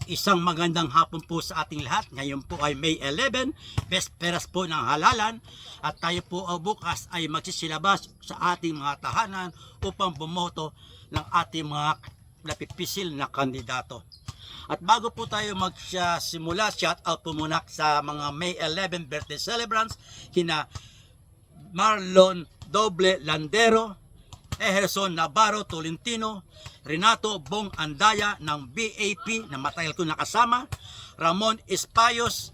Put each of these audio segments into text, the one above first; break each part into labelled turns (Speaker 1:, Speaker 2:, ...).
Speaker 1: Isang magandang hapon po sa ating lahat. Ngayon po ay May 11, Vesperas po ng halalan. At tayo po bukas ay magsisilabas sa ating mga tahanan upang bumoto ng ating mga napipisil na kandidato. At bago po tayo magsimula, shout out po muna sa mga May 11 birthday celebrants, kina Marlon Doble Landero, Ejerson Navarro Tolentino, Renato Bong Andaya ng BAP na matagal ko nakasama, Ramon Espayos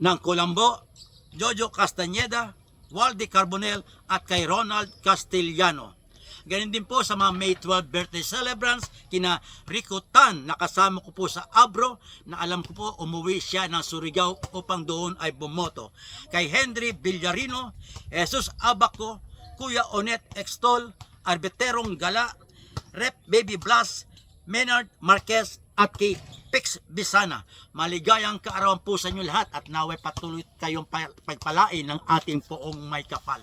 Speaker 1: ng Colombo, Jojo Castañeda, Waldy Carbonel at kay Ronald Castellano. Ganun din po sa mga May 12 birthday celebrants, kina Rico Tan, nakasama ko po sa Abro, na alam ko po umuwi siya ng Surigao upang doon ay bumoto. Kay Henry Villarino, Jesus Abaco, Kuya Onet Extol, Arbiterong Gala, Rep Baby Blas, Menard Marquez at kay Pix Bisana. Maligayang kaarawan po sa inyo lahat at naway patuloy kayong pagpalain ng ating poong may kapal.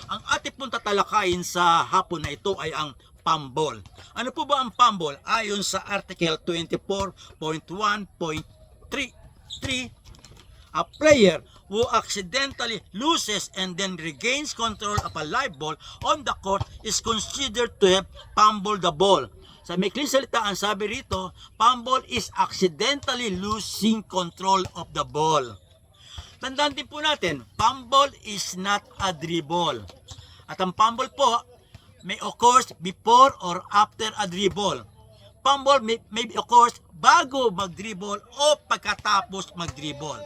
Speaker 1: Ang ating pong tatalakayin sa hapon na ito ay ang pambol. Ano po ba ang pambol? Ayon sa Article 24.1.3, a player who accidentally loses and then regains control of a live ball on the court is considered to have fumbled the ball. Sa maikling salita, ang sabi rito, fumble is accidentally losing control of the ball. Tandaan din po natin, fumble is not a dribble. At ang fumble po may occurs before or after a dribble. Fumble may occurs bago mag-dribble o pagkatapos mag-dribble.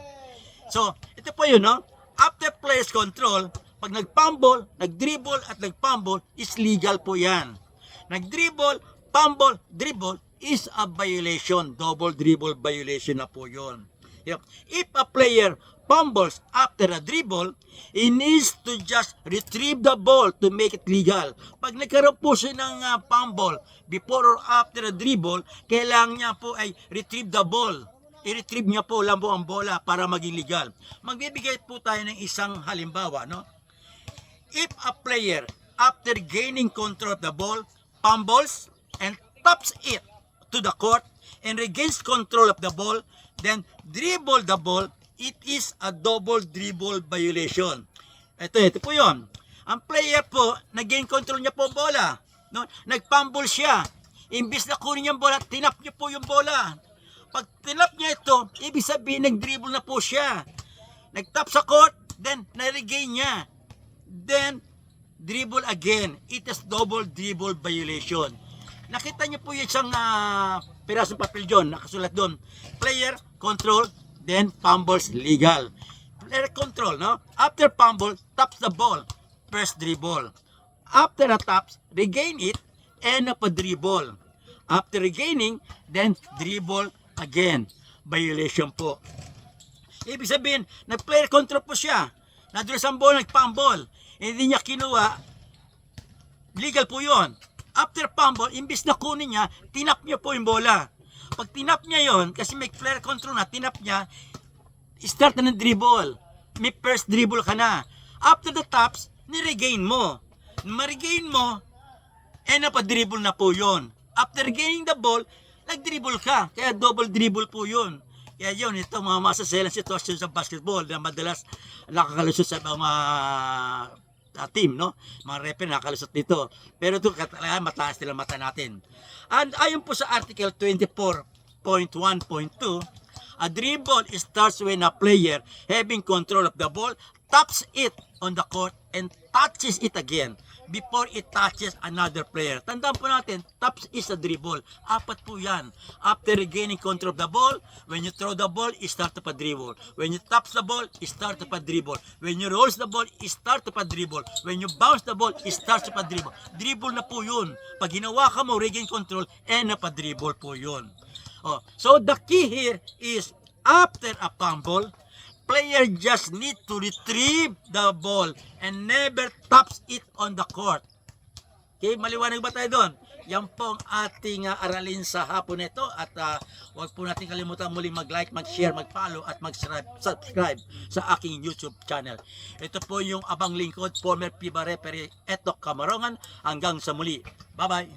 Speaker 1: So, ito po yun, no? After player's control, pag nag-fumble, nag-dribble at nag-fumble, is legal po yan. Nag-dribble, fumble, dribble is a violation. Double dribble violation na po yun. If a player fumbles after a dribble, he needs to just retrieve the ball to make it legal. Pag nagkaroon po siya ng fumble before or after a dribble, kailangan niya po ay retrieve the ball. I-retrieve niya po lang po ang bola para maging legal. Magbibigay po tayo ng isang halimbawa, no? If a player, after gaining control of the ball, fumbles and taps it to the court and regains control of the ball, then dribble the ball, it is a double dribble violation. Ito po yun. Ang player po, nag-gain control niya po ang bola. No? Nag-fumble siya. Imbis na kunin niya ang bola, tinap niya po yung bola. Pag tinap niya ito, ibig sabihin nag-dribble na po siya. Nag-tap sa court, then na-regain niya. Then, dribble again. It is double dribble violation. Nakita niyo po yung isang pirasong papel dyan, nakasulat doon. Player, control, then fumbles, legal. Player control, no? After fumble, taps the ball. First dribble. After a taps, regain it, and a dribble. After regaining, then dribble again. Violation po. Ibig sabihin, nag-player control po siya. Nadulas ang ball, nag-fumble. Hindi niya kinuha. Legal po yun. After fumble, imbis na kunin niya, tinap niya po yung bola. Pag tinap niya yon, kasi may player control na, tinap niya, start na ng dribble. May first dribble ka na. After the taps, niregain mo. Ma-regain mo, napadribble na po yon. After gaining the ball, nag-dribble ka. Kaya double dribble po yun. Kaya yun, ito mga masaselang sitwasyon sa basketball na madalas nakakalusot sa mga team, no? Mga referee nakakalusot dito. Pero ito talaga mataas nila mata natin. And ayon po sa Article 24.1.2, a dribble starts when a player having control of the ball taps it on the court and touches it again before it touches another player. Tandaan po natin, taps is a dribble. Apat po yan. After regaining control of the ball, when you throw the ball, start up a dribble. When you taps the ball, start up a dribble. When you rolls the ball, start up a dribble. When you bounce the ball, start up a dribble. Dribble na po yun. Pag ginawa ka mo, regain control, pa dribble po yun. So the key here is, after a fumble, player just need to retrieve the ball and never taps it on the court. Okay, maliwanag ba tayo doon? Yan po ang ating aralin sa hapon nito at huwag po natin kalimutan muling mag-like, mag-share, mag-follow at mag-subscribe sa aking YouTube channel. Ito po yung abang lingkod, former FIBA referee Etok Camarongan. Hanggang sa muli. Bye-bye!